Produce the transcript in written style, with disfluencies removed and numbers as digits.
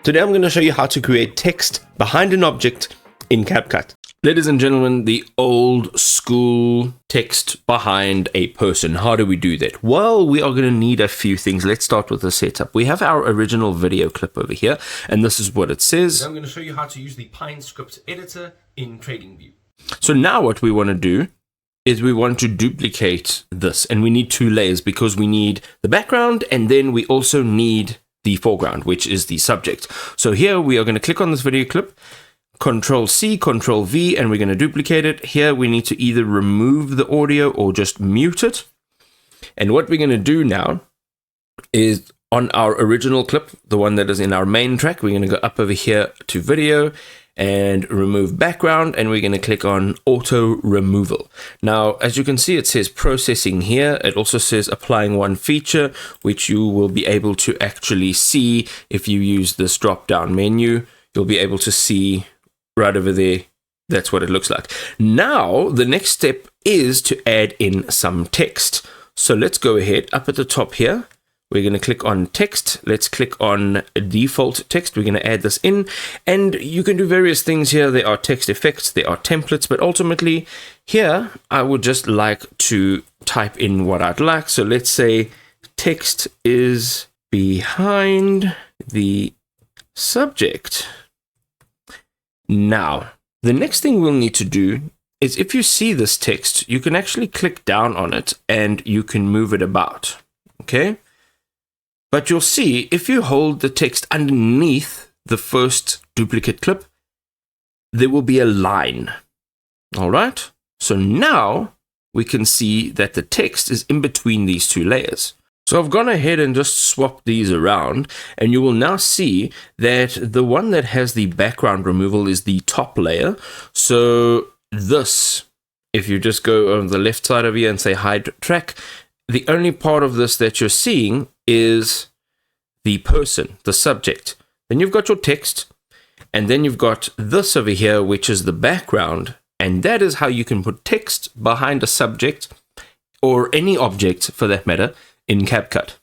Today I'm going to show you how to create text behind an object in CapCut. Ladies and gentlemen, the old school text behind a person. How do we do that? Well, we are going to need a few things. Let's start with the setup. We have our original video clip over here, and this is what it says. I'm going to show you how to use the Pine script editor in TradingView. So now what we want to do is we want to duplicate this, and we need two layers because we need the background, and then we also need the foreground, which is the subject. So here we are going to click on this video clip, Control C, Control V, and we're going to duplicate it. Here we need to either remove the audio or just mute it. And what we're going to do now is on our original clip, the one that is in our main track, we're going to go up over here to video and remove background, and we're going to click on auto removal. Now, as you can see, it says processing here. It also says applying one feature, which you will be able to actually see if you use this drop down menu. You'll be able to see right over there. That's what it looks like. Now, the next step is to add in some text. So let's go ahead up at the top here. We're going to click on text. Let's click on default text. We're going to add this in, and you can do various things here. There are text effects, there are templates, but ultimately here I would just like to type in what I'd like. So let's say text is behind the subject. Now, the next thing we'll need to do is if you see this text, you can actually click down on it and you can move it about. Okay? But you'll see if you hold the text underneath the first duplicate clip, there will be a line. All right. So now we can see that the text is in between these two layers. So I've gone ahead and just swapped these around, and you will now see that the one that has the background removal is the top layer. So this, if you just go on the left side of here and say hide track, the only part of this that you're seeing is the person, the subject. Then you've got your text, and then you've got this over here, which is the background, and that is how you can put text behind a subject or any object for that matter in CapCut.